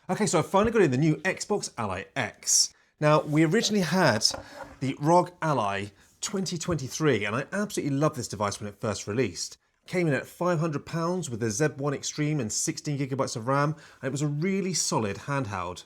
Okay, so I finally got in the new Xbox Ally X. Now, we originally had the Rog Ally 2023, and I absolutely loved this device when it first released. Came in at £500 with a Z1 Extreme and 16GB of RAM, and it was a really solid handheld.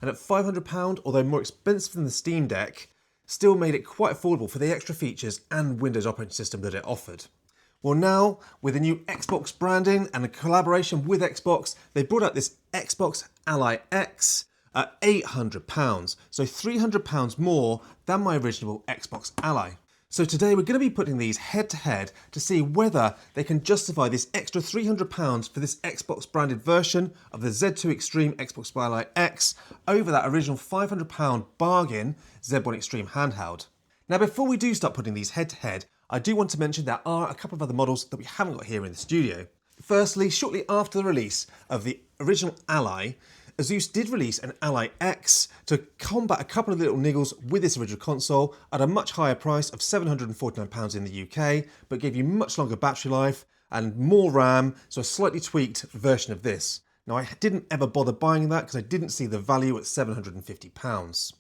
And at £500, although more expensive than the Steam Deck, still made it quite affordable for the extra features and Windows operating system that it offered. Well, now, with the new Xbox branding and a collaboration with Xbox, they brought out this Xbox Ally X at £800, so £300 more than my original Xbox Ally. So today we're going to be putting these head to head to see whether they can justify this extra £300 for this Xbox branded version of the Z2 Extreme Xbox Ally X over that original £500 bargain Z1 Extreme handheld. Now, before we do start putting these head to head, I do want to mention there are a couple of other models that we haven't got here in the studio. Firstly, shortly after the release of the original Ally, Asus did release an Ally X to combat a couple of little niggles with this original console at a much higher price of £749 in the UK, but gave you much longer battery life and more RAM, so a slightly tweaked version of this. Now, I didn't ever bother buying that because I didn't see the value at £750.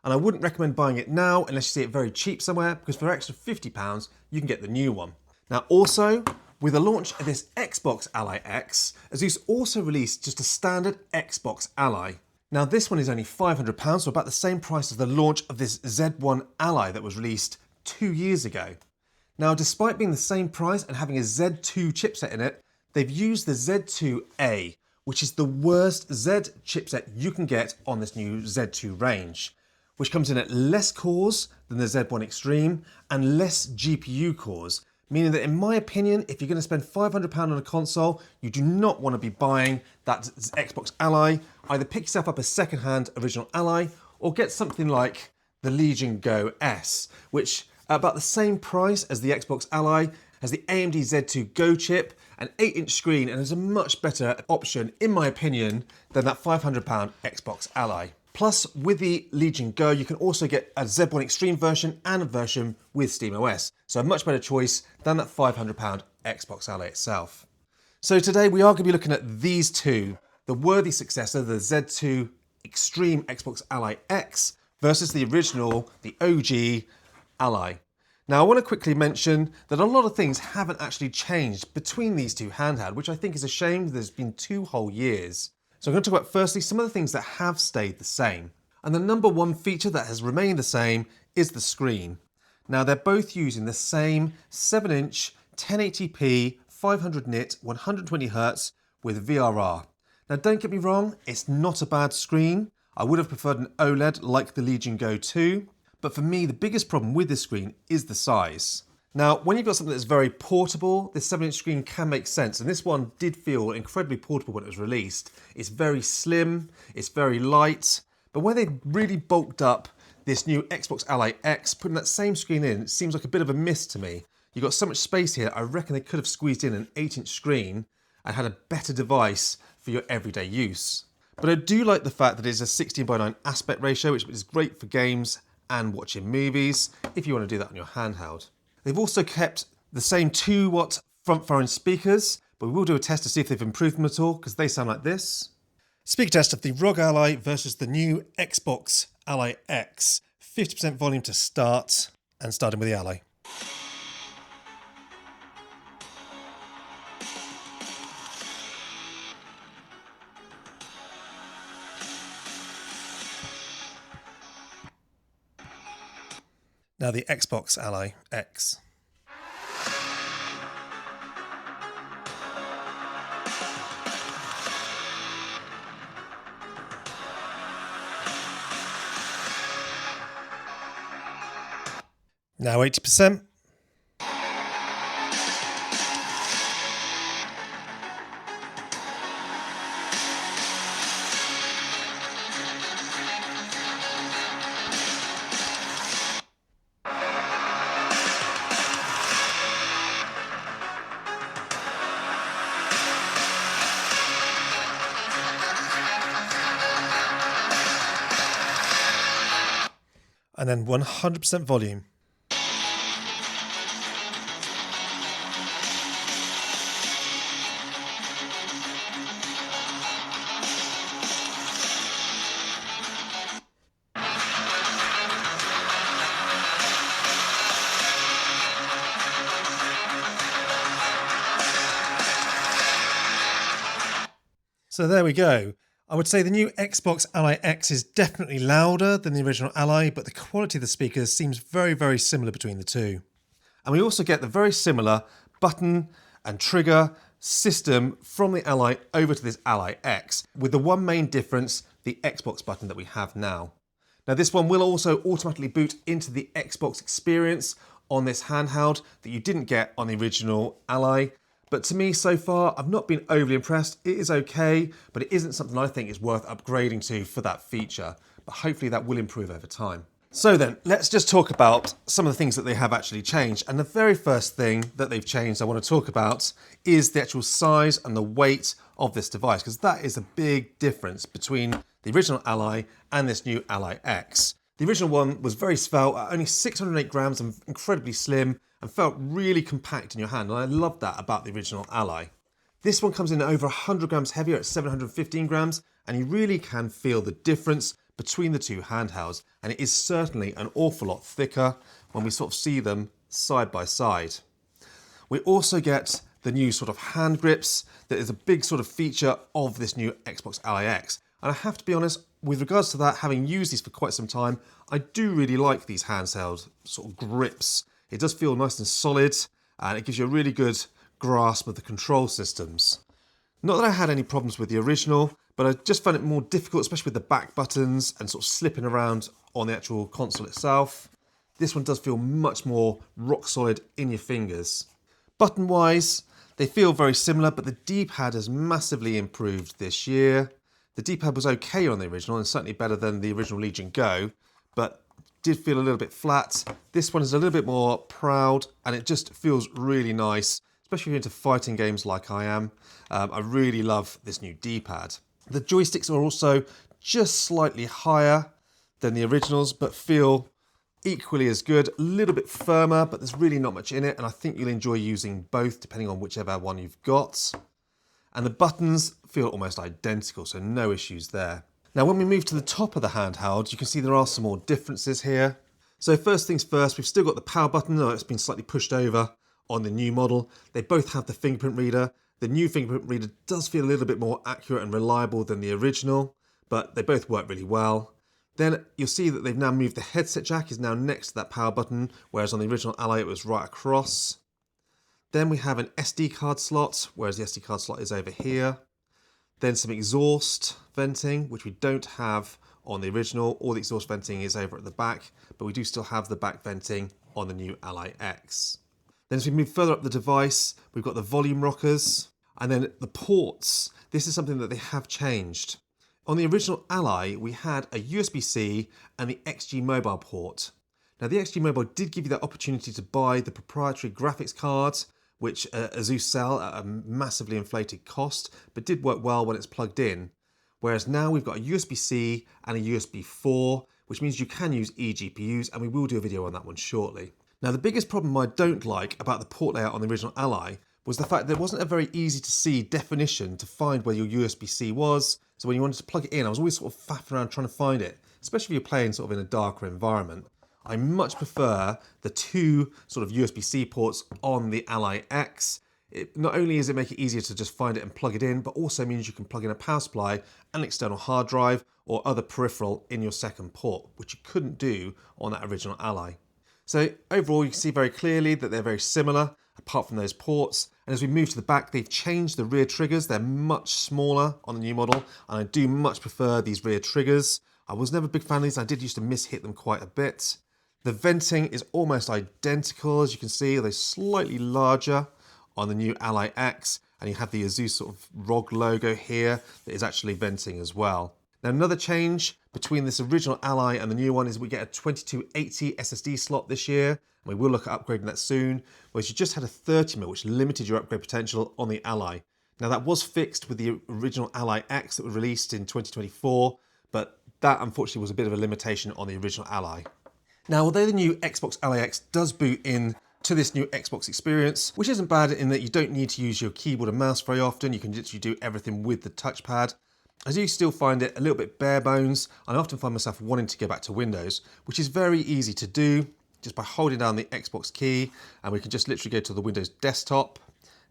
And I wouldn't recommend buying it now unless you see it very cheap somewhere, because for an extra £50 you can get the new one. Now, also, with the launch of this Xbox Ally X, Asus also released just a standard Xbox Ally. Now, this one is only £500, so about the same price as the launch of this Z1 Ally that was released 2 years ago. Now, despite being the same price and having a Z2 chipset in it, they've used the Z2A, which is the worst Z chipset you can get on this new Z2 range, which comes in at less cores than the Z1 Extreme and less GPU cores, meaning that in my opinion, if you're going to spend £500 on a console, you do not want to be buying that Xbox Ally. Either pick yourself up a second-hand original Ally or get something like the Legion Go S, which at about the same price as the Xbox Ally has the AMD Z2 Go chip, an 8-inch screen, and is a much better option, in my opinion, than that £500 Xbox Ally. Plus, with the Legion Go, you can also get a Z1 Extreme version and a version with SteamOS. So a much better choice than that £500 Xbox Ally itself. So today we are going to be looking at these two, the worthy successor, the Z2 Extreme Xbox Ally X versus the original, the OG Ally. Now, I want to quickly mention that a lot of things haven't actually changed between these two handhelds, which I think is a shame. There's been 2 whole years. So I'm going to talk about firstly some of the things that have stayed the same. And the number one feature that has remained the same is the screen. Now, they're both using the same 7-inch 1080p 500 nit 120Hz with VRR. Now, don't get me wrong, it's not a bad screen. I would have preferred an OLED like the Legion Go 2, but for me the biggest problem with this screen is the size. Now, when you've got something that's very portable, this 7-inch screen can make sense, and this one did feel incredibly portable when it was released. It's very slim, it's very light, but when they really bulked up this new Xbox Ally X, putting that same screen in, it seems like a bit of a miss to me. You've got so much space here, I reckon they could have squeezed in an 8-inch screen and had a better device for your everyday use. But I do like the fact that it's a 16:9 aspect ratio, which is great for games and watching movies, if you want to do that on your handheld. They've also kept the same 2-watt front-firing speakers, but we will do a test to see if they've improved them at all, because they sound like this. Speaker test of the Rog Ally versus the new Xbox Ally X. 50% volume to start, and starting with the Ally. Now the Xbox Ally X. Now 80%. And then 100% volume. So there we go. I would say the new Xbox Ally X is definitely louder than the original Ally, but the quality of the speakers seems very, very similar between the two. And we also get the very similar button and trigger system from the Ally over to this Ally X, with the one main difference, the Xbox button that we have now. Now this one will also automatically boot into the Xbox experience on this handheld that you didn't get on the original Ally. But to me so far, I've not been overly impressed. It is okay, but it isn't something I think is worth upgrading to for that feature. But hopefully that will improve over time. So then, let's just talk about some of the things that they have actually changed. And the very first thing that they've changed I want to talk about is the actual size and the weight of this device, because that is a big difference between the original Ally and this new Ally X. The original one was very svelte, at only 608 grams and incredibly slim, and felt really compact in your hand, and I love that about the original Ally. This one comes in at over 100 grams heavier at 715 grams, and you really can feel the difference between the two handhelds, and it is certainly an awful lot thicker when we sort of see them side by side. We also get the new sort of hand grips that is a big sort of feature of this new Xbox Ally X. And I have to be honest, with regards to that, having used these for quite some time, I do really like these handheld sort of grips. It does feel nice and solid, and it gives you a really good grasp of the control systems. Not that I had any problems with the original, but I just found it more difficult, especially with the back buttons and sort of slipping around on the actual console itself. This one does feel much more rock solid in your fingers. Button-wise, they feel very similar, but the D-pad has massively improved this year. The D-pad was okay on the original and certainly better than the original Legion Go, but did feel a little bit flat. This one is a little bit more proud, and it just feels really nice, especially if you're into fighting games like I am. I really love this new D-pad. The joysticks are also just slightly higher than the originals, but feel equally as good, a little bit firmer, but there's really not much in it, and I think you'll enjoy using both depending on whichever one you've got. And the buttons feel almost identical, so no issues there. Now when we move to the top of the handheld, you can see there are some more differences here. So first things first, we've still got the power button, though it's been slightly pushed over on the new model. They both have the fingerprint reader. The new fingerprint reader does feel a little bit more accurate and reliable than the original, but they both work really well. Then you'll see that they've now moved the headset jack is now next to that power button, whereas on the original Ally it was right across. Then we have an SD card slot, whereas the SD card slot is over here. Then some exhaust venting, which we don't have on the original. All the exhaust venting is over at the back, but we do still have the back venting on the new Ally X. Then as we move further up the device, we've got the volume rockers, and then the ports. This is something that they have changed. On the original Ally, we had a USB-C and the XG Mobile port. Now the XG Mobile did give you that opportunity to buy the proprietary graphics cards, which Asus sell at a massively inflated cost, but did work well when it's plugged in. Whereas now we've got a USB-C and a USB 4, which means you can use eGPUs, and we will do a video on that one shortly. Now the biggest problem I don't like about the port layout on the original Ally was the fact that there wasn't a very easy to see definition to find where your USB-C was. So when you wanted to plug it in, I was always sort of faffing around trying to find it, especially if you're playing sort of in a darker environment. I much prefer the two sort of USB-C ports on the Ally X. Not only does it make it easier to just find it and plug it in, but also means you can plug in a power supply, an external hard drive, or other peripheral in your second port, which you couldn't do on that original Ally. So overall, you can see very clearly that they're very similar, apart from those ports. And as we move to the back, they've changed the rear triggers. They're much smaller on the new model, and I do much prefer these rear triggers. I was never a big fan of these. I did used to mishit them quite a bit. The venting is almost identical, as you can see. They're slightly larger on the new Ally X, and you have the Asus sort of Rog logo here that is actually venting as well. Now another change between this original Ally and the new one is we get a 2280 SSD slot this year, and we will look at upgrading that soon, whereas you just had a 30mm, which limited your upgrade potential on the Ally. Now that was fixed with the original Ally X that was released in 2024, but that unfortunately was a bit of a limitation on the original Ally. Now, although the new Xbox Ally X does boot in to this new Xbox experience, which isn't bad in that you don't need to use your keyboard and mouse very often, you can literally do everything with the touchpad, I do still find it a little bit bare bones, and I often find myself wanting to go back to Windows, which is very easy to do just by holding down the Xbox key, and we can just literally go to the Windows desktop,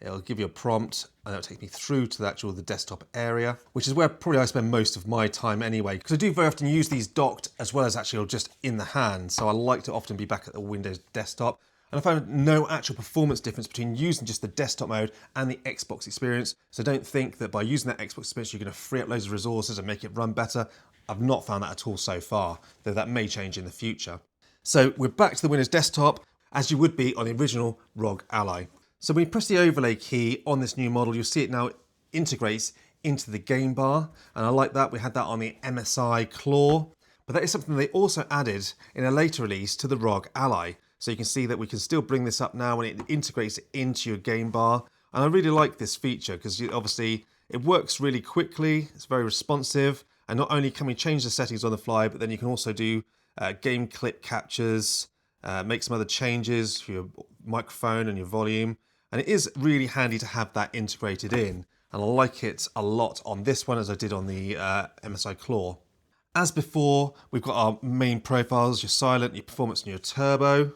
It'll give you a prompt and it'll take me through to the desktop area, which is where probably I spend most of my time anyway, because I do very often use these docked as well as actually just in the hand. So I like to often be back at the Windows desktop. And I found no actual performance difference between using just the desktop mode and the Xbox experience. So don't think that by using that Xbox experience, you're going to free up loads of resources and make it run better. I've not found that at all so far, though that may change in the future. So we're back to the Windows desktop, as you would be on the original Rog Ally. So when you press the overlay key on this new model, you'll see it now integrates into the game bar. And I like that. We had that on the MSI Claw. But that is something they also added in a later release to the Rog Ally. So you can see that we can still bring this up now and it integrates it into your game bar. And I really like this feature because obviously it works really quickly. It's very responsive. And not only can we change the settings on the fly, but then you can also do game clip captures, make some other changes for your microphone and your volume. And it is really handy to have that integrated in. And I like it a lot on this one as I did on the MSI Claw. As before, we've got our main profiles, your silent, your performance and your turbo.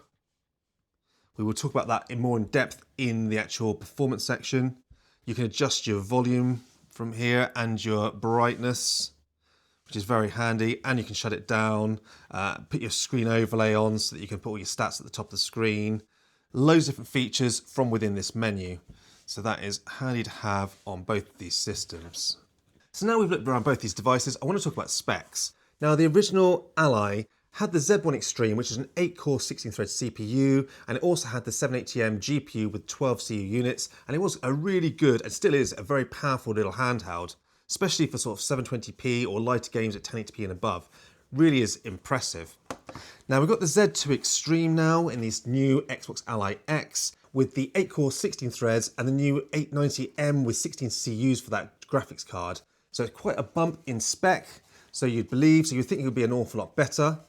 We will talk about that in depth in the actual performance section. You can adjust your volume from here and your brightness, which is very handy, and you can shut it down, put your screen overlay on so that you can put all your stats at the top of the screen. Loads of different features from within this menu. So that is handy to have on both of these systems. So now we've looked around both these devices, I want to talk about specs. Now the original Ally had the Z1 Extreme, which is an 8-core 16-thread CPU, and it also had the 780M GPU with 12 CU units, and it was a really good, and still is, a very powerful little handheld, especially for sort of 720p or lighter games at 1080p and above. Really is impressive. Now we've got the Z2 Extreme now in this new Xbox Ally X with the 8-core 16 threads and the new 890M with 16 CUs for that graphics card. So it's quite a bump in spec, so you'd think it would be an awful lot better.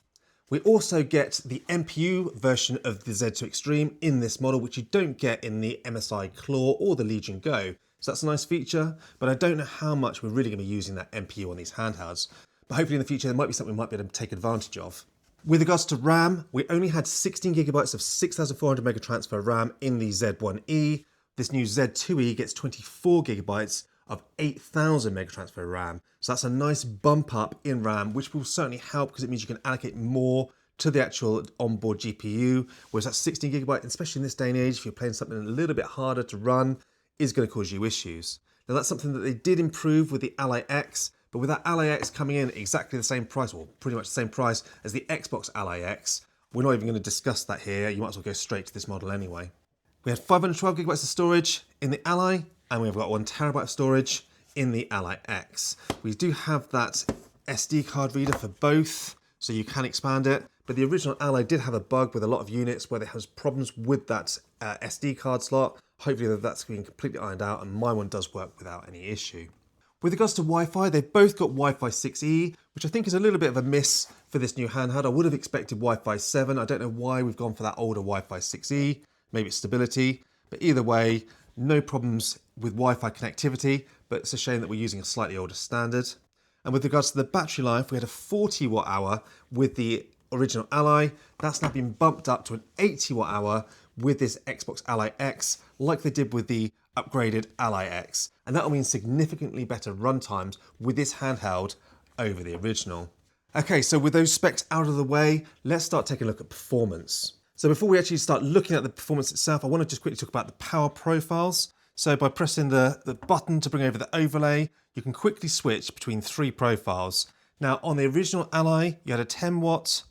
We also get the MPU version of the Z2 Extreme in this model, which you don't get in the MSI Claw or the Legion Go. So that's a nice feature, but I don't know how much we're really going to be using that MPU on these handhelds. But hopefully in the future there might be something we might be able to take advantage of. With regards to RAM, we only had 16 gigabytes of 6400 mega transfer RAM in the Z1E. This new Z2E gets 24 gigabytes of 8000 mega transfer RAM. So that's a nice bump up in RAM, which will certainly help because it means you can allocate more to the actual onboard GPU, whereas that 16 gigabyte, especially in this day and age, if you're playing something a little bit harder to run, is going to cause you issues. Now that's something that they did improve with the Ally X, but with that Ally X coming in at exactly the same price, or pretty much the same price as the Xbox Ally X, we're not even going to discuss that here. You might as well go straight to this model anyway. We had 512 gigabytes of storage in the Ally, and we've got 1 terabyte of storage in the Ally X. We do have that SD card reader for both, so you can expand it. But the original Ally did have a bug with a lot of units where it has problems with that SD card slot. Hopefully that's been completely ironed out, and my one does work without any issue. With regards to Wi-Fi, they've both got Wi-Fi 6E, which I think is a little bit of a miss for this new handheld. I would have expected Wi-Fi 7. I don't know why we've gone for that older Wi-Fi 6E. Maybe it's stability. But either way, no problems with Wi-Fi connectivity, but it's a shame that we're using a slightly older standard. And with regards to the battery life, we had a 40 watt hour with the original Ally. That's now been bumped up to an 80 watt hour with this Xbox Ally X, like they did with the upgraded Ally X. And that will mean significantly better run times with this handheld over the original. Okay, so with those specs out of the way, let's start taking a look at performance. So before we actually start looking at the performance itself, I want to just quickly talk about the power profiles. So by pressing the button to bring over the overlay, you can quickly switch between 3 profiles. Now on the original Ally, you had a 10 watt,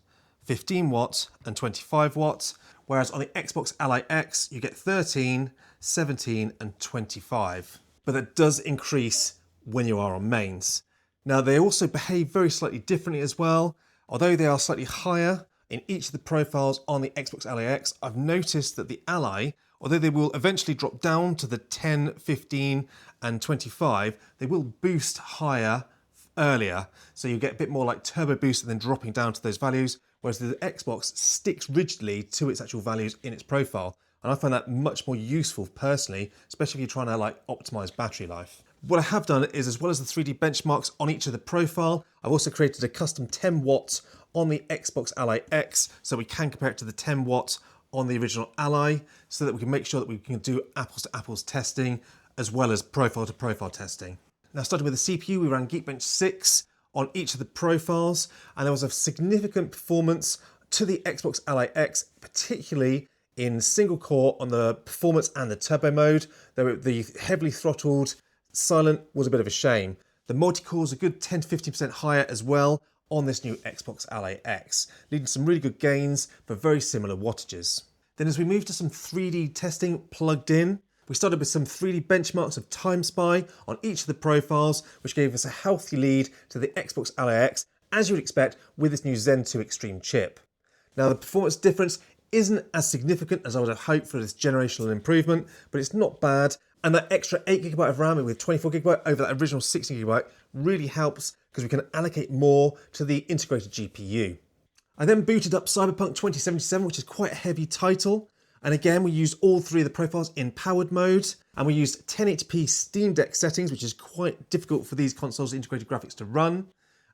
15 watt and 25 watt, whereas on the Xbox Ally X, you get 13, 17 and 25. But that does increase when you are on mains. Now they also behave very slightly differently as well. Although they are slightly higher in each of the profiles on the Xbox Ally X, I've noticed that the Ally, although they will eventually drop down to the 10, 15 and 25, they will boost higher earlier. So you get a bit more like turbo boost and then dropping down to those values, whereas the Xbox sticks rigidly to its actual values in its profile. And I find that much more useful personally, especially if you're trying to optimize battery life. What I have done is, as well as the 3D benchmarks on each of the profile, I've also created a custom 10 watt on the Xbox Ally X, so we can compare it to the 10 watt on the original Ally so that we can make sure that we can do apples to apples testing as well as profile to profile testing. Now, starting with the CPU, we ran Geekbench 6 on each of the profiles, and there was a significant performance to the Xbox Ally X, particularly in single core on the performance and the turbo mode. The heavily throttled silent was a bit of a shame. The multi-core is a good 10 to 15% higher as well on this new Xbox Ally X, leading to some really good gains for very similar wattages. Then as we move to some 3D testing plugged in, we started with some 3D benchmarks of Time Spy on each of the profiles, which gave us a healthy lead to the Xbox Ally X, as you would expect with this new Zen 2 Extreme chip. Now, the performance difference isn't as significant as I would have hoped for this generational improvement, but it's not bad. And that extra 8GB of RAM with 24GB over that original 16GB really helps because we can allocate more to the integrated GPU. I then booted up Cyberpunk 2077, which is quite a heavy title. And again, we used all three of the profiles in powered mode, and we used 1080p Steam Deck settings, which is quite difficult for these consoles' integrated graphics to run.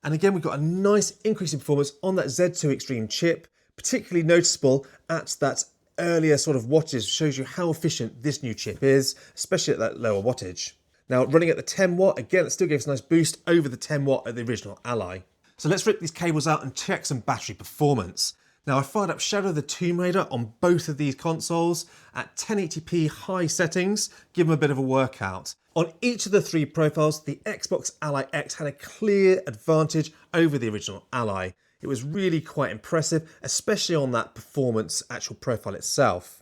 And again, we got a nice increase in performance on that Z2 Extreme chip, particularly noticeable at that earlier sort of wattage. Shows you how efficient this new chip is, especially at that lower wattage. Now, running at the 10 watt, again, it still gave us a nice boost over the 10 watt at the original Ally. So let's rip these cables out and check some battery performance. Now, I fired up Shadow of the Tomb Raider on both of these consoles at 1080p high settings, give them a bit of a workout. On each of the three profiles, the Xbox Ally X had a clear advantage over the original Ally. It was really quite impressive, especially on that performance actual profile itself.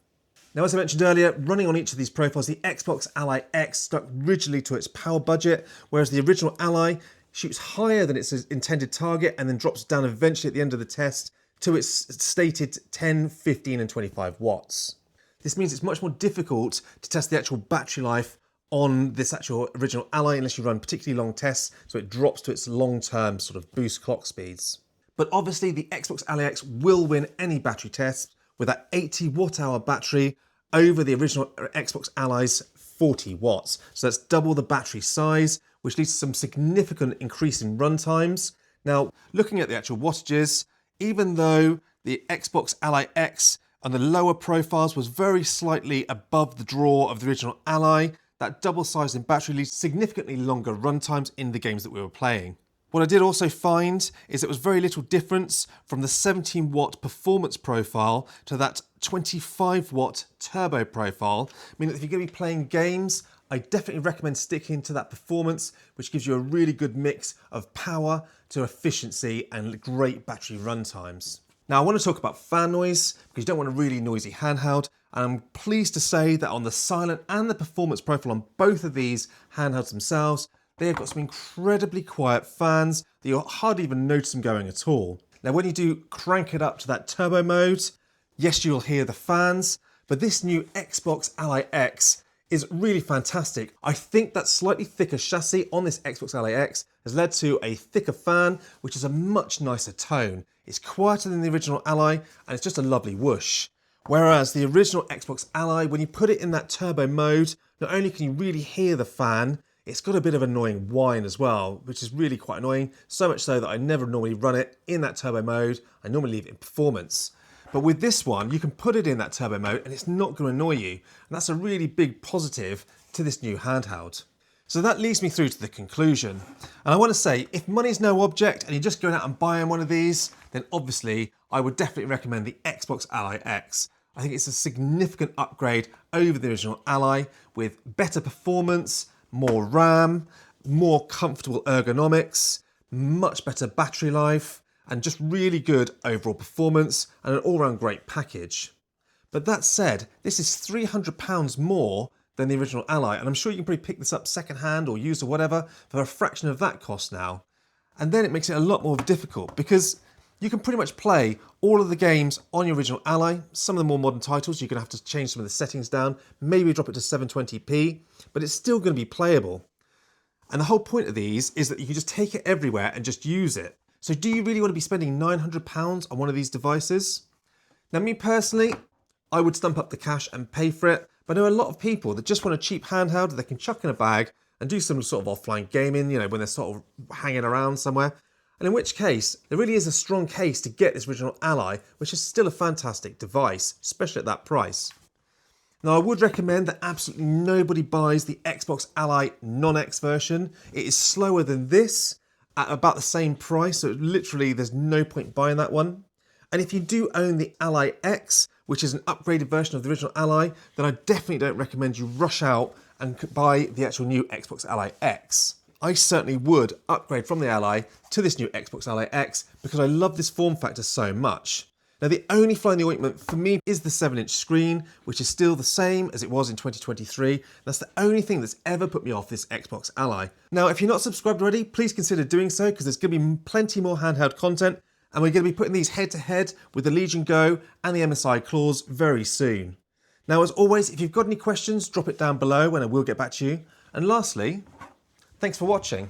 Now, as I mentioned earlier, running on each of these profiles, the Xbox Ally X stuck rigidly to its power budget, whereas the original Ally shoots higher than its intended target and then drops down eventually at the end of the test to its stated 10, 15 and 25 watts. This means it's much more difficult to test the actual battery life on this actual original Ally unless you run particularly long tests, so it drops to its long-term sort of boost clock speeds. But obviously the Xbox Ally X will win any battery test with that 80 watt-hour battery over the original Xbox Ally's 40 watts. So that's double the battery size, which leads to some significant increase in run times. Now, looking at the actual wattages, even though the Xbox Ally X on the lower profiles was very slightly above the draw of the original Ally, that double size in battery leads to significantly longer run times in the games that we were playing. What I did also find is there was very little difference from the 17 watt performance profile to that 25 watt turbo profile, meaning that if you're going to be playing games, I definitely recommend sticking to that performance, which gives you a really good mix of power to efficiency and great battery run times. Now, I want to talk about fan noise because you don't want a really noisy handheld. And I'm pleased to say that on the silent and the performance profile on both of these handhelds themselves, they have got some incredibly quiet fans that you'll hardly even notice them going at all. Now, when you do crank it up to that turbo mode, yes, you'll hear the fans, but this new Xbox Ally X is really fantastic. I think that slightly thicker chassis on this Xbox Ally X has led to a thicker fan, which is a much nicer tone. It's quieter than the original Ally, and it's just a lovely whoosh. Whereas the original Xbox Ally, when you put it in that turbo mode, not only can you really hear the fan, it's got a bit of annoying whine as well, which is really quite annoying. So much so that I never normally run it in that turbo mode. I normally leave it in performance. But with this one, you can put it in that turbo mode and it's not going to annoy you. And that's a really big positive to this new handheld. So that leads me through to the conclusion. And I want to say, if money's no object and you're just going out and buying one of these, then obviously I would definitely recommend the Xbox Ally X. I think it's a significant upgrade over the original Ally with better performance, more RAM, more comfortable ergonomics, much better battery life, and just really good overall performance and an all-round great package. But that said, this is £300 more than the original Ally, and I'm sure you can probably pick this up second-hand or used or whatever for a fraction of that cost now. And then it makes it a lot more difficult because you can pretty much play all of the games on your original Ally. Some of the more modern titles, you're going to have to change some of the settings down, maybe drop it to 720p, but it's still going to be playable. And the whole point of these is that you can just take it everywhere and just use it. So do you really want to be spending £900 on one of these devices? Now, me personally, I would stump up the cash and pay for it, but I know a lot of people that just want a cheap handheld that they can chuck in a bag and do some sort of offline gaming, you know, when they're sort of hanging around somewhere. And in which case, there really is a strong case to get this original Ally, which is still a fantastic device, especially at that price. Now, I would recommend that absolutely nobody buys the Xbox Ally non-X version. It is slower than this at about the same price, so literally there's no point buying that one. And if you do own the Ally X, which is an upgraded version of the original Ally, then I definitely don't recommend you rush out and buy the actual new Xbox Ally X. I certainly would upgrade from the Ally to this new Xbox Ally X because I love this form factor so much. Now, the only fly in the ointment for me is the 7-inch screen, which is still the same as it was in 2023. That's the only thing that's ever put me off this Xbox Ally. Now, if you're not subscribed already, please consider doing so because there's going to be plenty more handheld content, and we're going to be putting these head-to-head with the Legion Go and the MSI Claws very soon. Now, as always, if you've got any questions, drop it down below and I will get back to you. And lastly, thanks for watching.